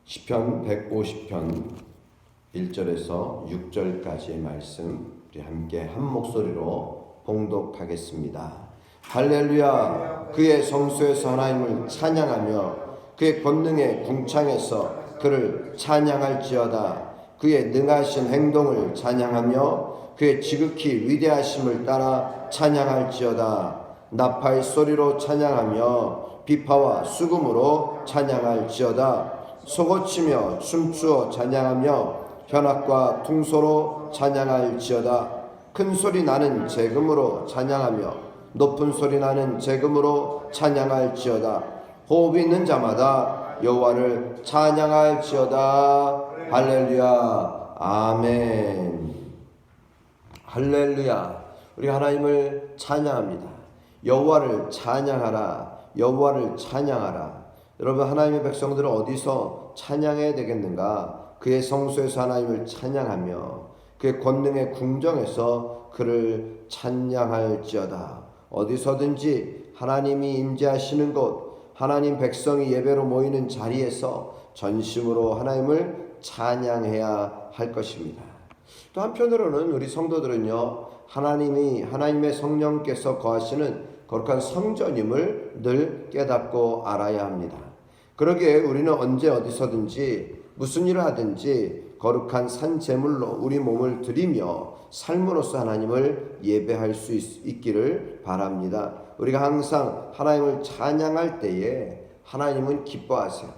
시편 150편 1절에서 6절까지의 말씀 우리 함께 한 목소리로 봉독하겠습니다. 할렐루야. 그의 성소에서 하나님을 찬양하며 그의 권능의 궁창에서 그를 찬양할지어다. 그의 능하신 행동을 찬양하며 그의 지극히 위대하심을 따라 찬양할지어다. 나팔 소리로 찬양하며 비파와 수금으로 찬양할지어다. 소고치며 춤추어 찬양하며 현악과 퉁소로 찬양할지어다. 큰 소리 나는 재금으로 찬양하며 높은 소리 나는 재금으로 찬양할지어다. 호흡이 있는 자마다 여호와를 찬양할지어다. 할렐루야. 아멘. 할렐루야. 우리 하나님을 찬양합니다. 여호와를 찬양하라. 여호와를 찬양하라. 여러분, 하나님의 백성들은 어디서 찬양해야 되겠는가? 그의 성소에서 하나님을 찬양하며 그의 권능의 궁정에서 그를 찬양할지어다. 어디서든지 하나님이 임재하시는 곳, 하나님 백성이 예배로 모이는 자리에서 전심으로 하나님을 찬양해야 할 것입니다. 또 한편으로는 우리 성도들은요, 하나님의 성령께서 거하시는 거룩한 성전임을 늘 깨닫고 알아야 합니다. 그러기에 우리는 언제 어디서든지 무슨 일을 하든지 거룩한 산 제물로 우리 몸을 드리며 삶으로써 하나님을 예배할 수 있기를 바랍니다. 우리가 항상 하나님을 찬양할 때에 하나님은 기뻐하세요.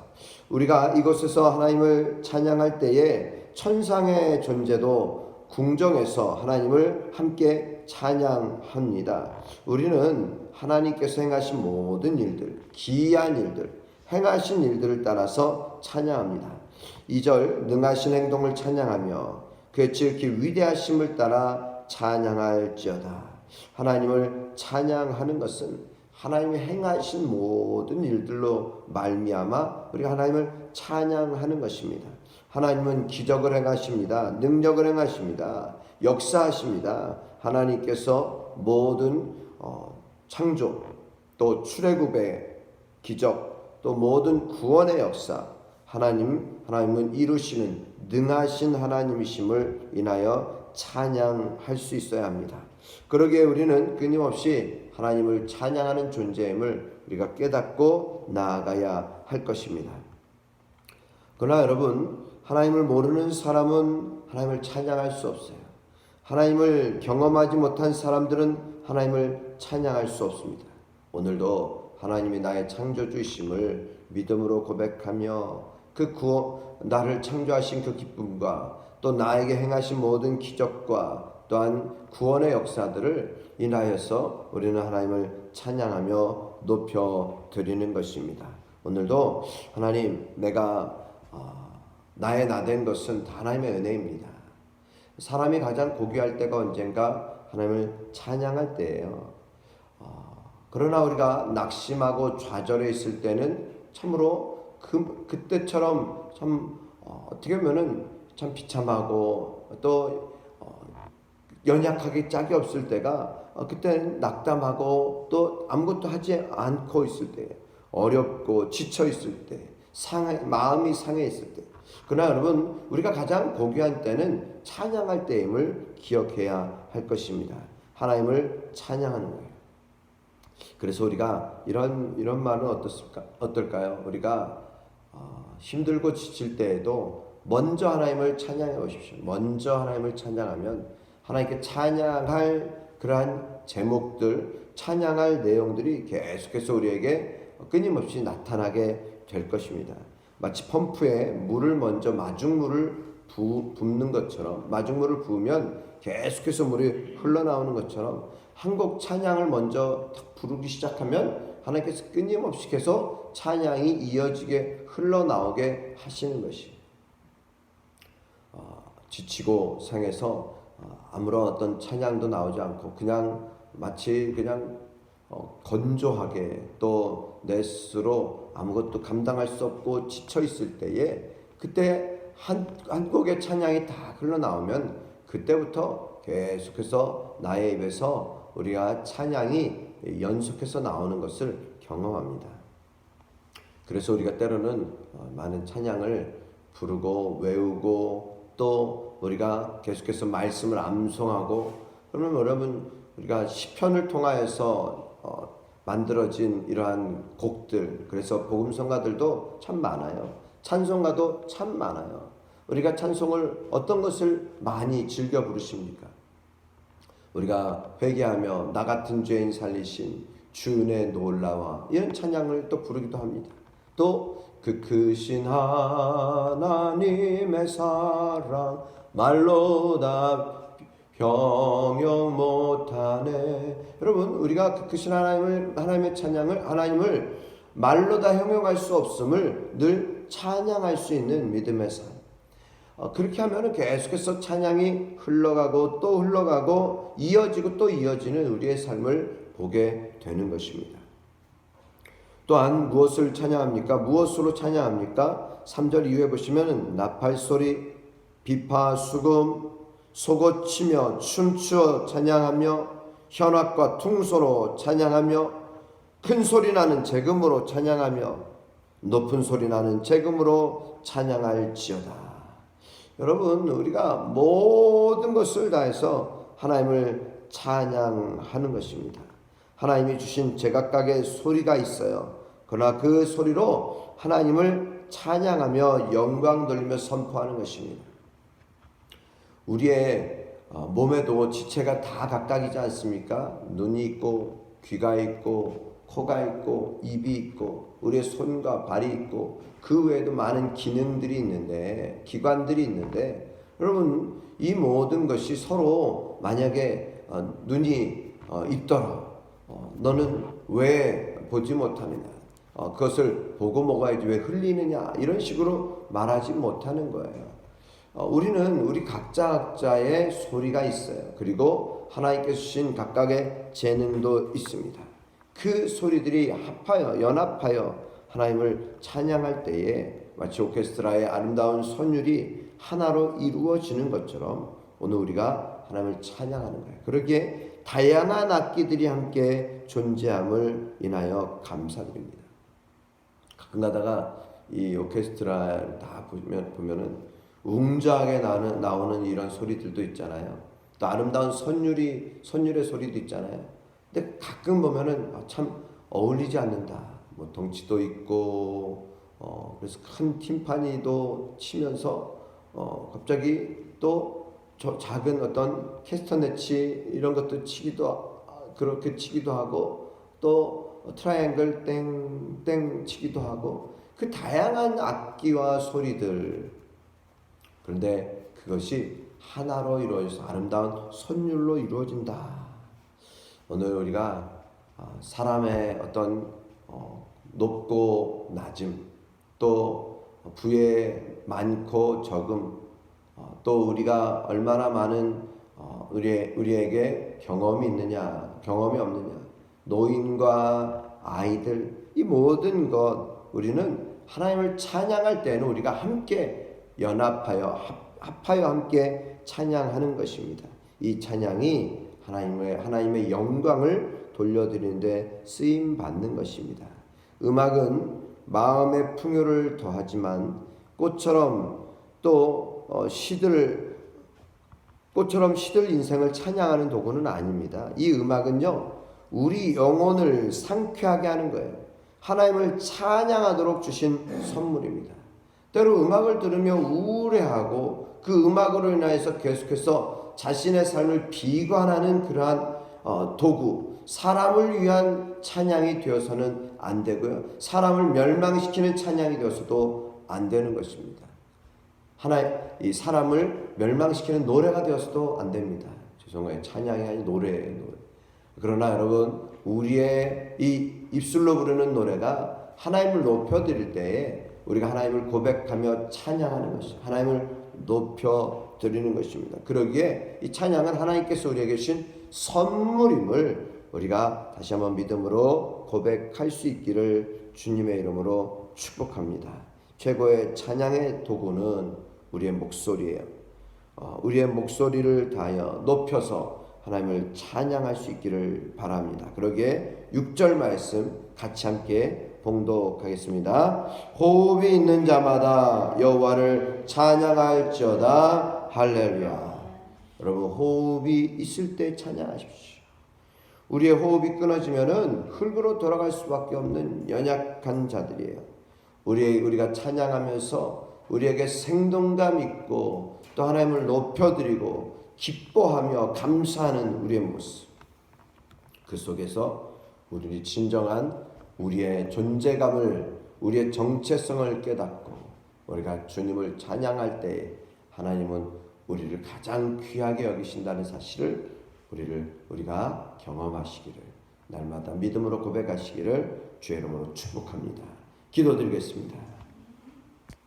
우리가 이곳에서 하나님을 찬양할 때에 천상의 존재도 궁정에서 하나님을 함께 찬양합니다. 우리는 하나님께서 행하신 모든 일들, 기이한 일들, 행하신 일들을 따라서 찬양합니다. 2절, 능하신 행동을 찬양하며 그의 지극히 위대하심을 따라 찬양할지어다. 하나님을 찬양하는 것은 하나님이 행하신 모든 일들로 말미암아 우리가 하나님을 찬양하는 것입니다. 하나님은 기적을 행하십니다. 능력을 행하십니다. 역사하십니다. 하나님께서 모든 창조, 또 출애굽의 기적, 또 모든 구원의 역사, 하나님은 이루시는 능하신 하나님이심을 인하여 찬양할 수 있어야 합니다. 그러기에 우리는 끊임없이 하나님을 찬양하는 존재임을 우리가 깨닫고 나아가야 할 것입니다. 그러나 여러분, 하나님을 모르는 사람은 하나님을 찬양할 수 없어요. 하나님을 경험하지 못한 사람들은 하나님을 찬양할 수 없습니다. 오늘도 하나님이 나의 창조주이심을 믿음으로 고백하며 나를 창조하신 그 기쁨과 또 나에게 행하신 모든 기적과 또한 구원의 역사들을 인하여서 우리는 하나님을 찬양하며 높여드리는 것입니다. 오늘도 하나님, 내가 나의 나된 것은 다 하나님의 은혜입니다. 사람이 가장 고귀할 때가 언젠가 하나님을 찬양할 때예요. 그러나 우리가 낙심하고 좌절해 있을 때는 참으로 그때처럼 참 어떻게 보면은 참 비참하고 또 연약하게 짝이 없을 때가 그때는 낙담하고 또 아무것도 하지 않고 있을 때, 어렵고 지쳐 있을 때, 마음이 상해 있을 때. 그러나 여러분, 우리가 가장 고귀한 때는 찬양할 때임을 기억해야 할 것입니다. 하나님을 찬양하는 거예요. 그래서 우리가 이런 말은 어떨까요? 우리가 힘들고 지칠 때에도 먼저 하나님을 찬양해 보십시오. 먼저 하나님을 찬양하면 하나님께 찬양할 그러한 제목들, 찬양할 내용들이 계속해서 우리에게 끊임없이 나타나게 될 것입니다. 마치 펌프에 물을 먼저 마중물을 붓는 것처럼, 마중물을 부으면 계속해서 물이 흘러나오는 것처럼 한 곡 찬양을 먼저 부르기 시작하면 하나님께서 끊임없이 계속 찬양이 이어지게 흘러나오게 하시는 것이 지치고 상해서 아무런 어떤 찬양도 나오지 않고 그냥 마치 건조하게 또 내 스스로 아무것도 감당할 수 없고 지쳐 있을 때에 그때 한 곡의 찬양이 다 흘러나오면 그때부터 계속해서 나의 입에서 우리가 찬양이 연속해서 나오는 것을 경험합니다. 그래서 우리가 때로는 많은 찬양을 부르고 외우고 또 우리가 계속해서 말씀을 암송하고, 그러면 여러분 우리가 시편을 통하여서 만들어진 이러한 곡들, 그래서 복음성가들도 참 많아요. 찬송가도 참 많아요. 우리가 찬송을 어떤 것을 많이 즐겨 부르십니까? 우리가 회개하며 나 같은 죄인 살리신 주 은혜 놀라와, 이런 찬양을 또 부르기도 합니다. 또 그 크신 하나님의 사랑 말로 다 병용 못하네. 여러분 우리가 그 크신 하나님의 찬양을, 하나님을 말로 다 형용할 수 없음을 늘 찬양할 수 있는 믿음의 삶. 그렇게 하면 계속해서 찬양이 흘러가고 또 흘러가고 이어지고 또 이어지는 우리의 삶을 보게 되는 것입니다. 또한 무엇을 찬양합니까? 무엇으로 찬양합니까? 3절 이후에 보시면 나팔소리, 비파, 수금, 소고 치며 춤추어 찬양하며 현악과 퉁소로 찬양하며 큰 소리 나는 재금으로 찬양하며 높은 소리 나는 재금으로 찬양할지어다. 여러분 우리가 모든 것을 다해서 하나님을 찬양하는 것입니다. 하나님이 주신 제각각의 소리가 있어요. 그러나 그 소리로 하나님을 찬양하며 영광 돌리며 선포하는 것입니다. 우리의 몸에도 지체가 다 각각이지 않습니까? 눈이 있고 귀가 있고 코가 있고 입이 있고 우리의 손과 발이 있고 그 외에도 많은 기능들이 있는데, 기관들이 있는데, 여러분 이 모든 것이 서로 만약에 눈이 있더라, 너는 왜 보지 못하느냐, 그것을 보고 먹어야지 왜 흘리느냐, 이런 식으로 말하지 못하는 거예요. 우리는 우리 각자의 소리가 있어요. 그리고 하나님께서 주신 각각의 재능도 있습니다. 그 소리들이 합하여 연합하여 하나님을 찬양할 때에 마치 오케스트라의 아름다운 선율이 하나로 이루어지는 것처럼 오늘 우리가 하나님을 찬양하는 거예요. 그러기에 다양한 악기들이 함께 존재함을 인하여 감사드립니다. 가끔 가다가 이 오케스트라를 다 보면은 웅장하게 나오는 이런 소리들도 있잖아요. 또 아름다운 선율의 소리도 있잖아요. 근데 가끔 보면은 참 어울리지 않는다. 뭐 덩치도 있고 그래서 큰 팀파니도 치면서 갑자기 또 저 작은 어떤 캐스터네치 이런 것도 그렇게 치기도 하고 또 트라이앵글 땡땡 치기도 하고 그 다양한 악기와 소리들, 그런데 그것이 하나로 이루어져서 아름다운 선율로 이루어진다. 오늘 우리가 사람의 어떤 높고 낮음, 또 부의 많고 적음, 또 우리가 얼마나 많은 우리에게 경험이 있느냐, 경험이 없느냐, 노인과 아이들, 이 모든 것 우리는 하나님을 찬양할 때는 우리가 함께 연합하여 합하여 함께 찬양하는 것입니다. 이 찬양이 하나님의 영광을 돌려드리는데 쓰임 받는 것입니다. 음악은 마음의 풍요를 더하지만 꽃처럼 시들 인생을 찬양하는 도구는 아닙니다. 이 음악은요, 우리 영혼을 상쾌하게 하는 거예요. 하나님을 찬양하도록 주신 선물입니다. 때로 음악을 들으며 우울해하고 그 음악으로 인하여서 계속해서 자신의 삶을 비관하는 그러한 도구, 사람을 위한 찬양이 되어서는 안 되고요. 사람을 멸망시키는 찬양이 되어서도 안 되는 것입니다. 이 사람을 멸망시키는 노래가 되어서도 안 됩니다. 죄송해요. 찬양이 아닌 노래예요. 그러나 여러분, 우리의 이 입술로 부르는 노래가 하나님을 높여드릴 때에 우리가 하나님을 고백하며 찬양하는 것이죠. 하나님을 높여드리는 것입니다. 그러기에 이 찬양은 하나님께서 우리에게 주신 선물임을 우리가 다시 한번 믿음으로 고백할 수 있기를 주님의 이름으로 축복합니다. 최고의 찬양의 도구는 우리의 목소리예요. 우리의 목소리를 다하여 높여서 하나님을 찬양할 수 있기를 바랍니다. 그러기에 6절 말씀 같이 함께 봉독하겠습니다. 호흡이 있는 자마다 여호와를 찬양할지어다. 할렐루야. 여러분, 호흡이 있을 때 찬양하십시오. 우리의 호흡이 끊어지면은 흙으로 돌아갈 수밖에 없는 연약한 자들이에요. 우리가 찬양하면서 우리에게 생동감 있고 또 하나님을 높여드리고 기뻐하며 감사하는 우리의 모습, 그 속에서 우리 진정한 우리의 존재감을, 우리의 정체성을 깨닫고 우리가 주님을 찬양할 때 하나님은 우리를 가장 귀하게 여기신다는 사실을 우리가 경험하시기를, 날마다 믿음으로 고백하시기를 주의 이름으로 축복합니다. 기도드리겠습니다.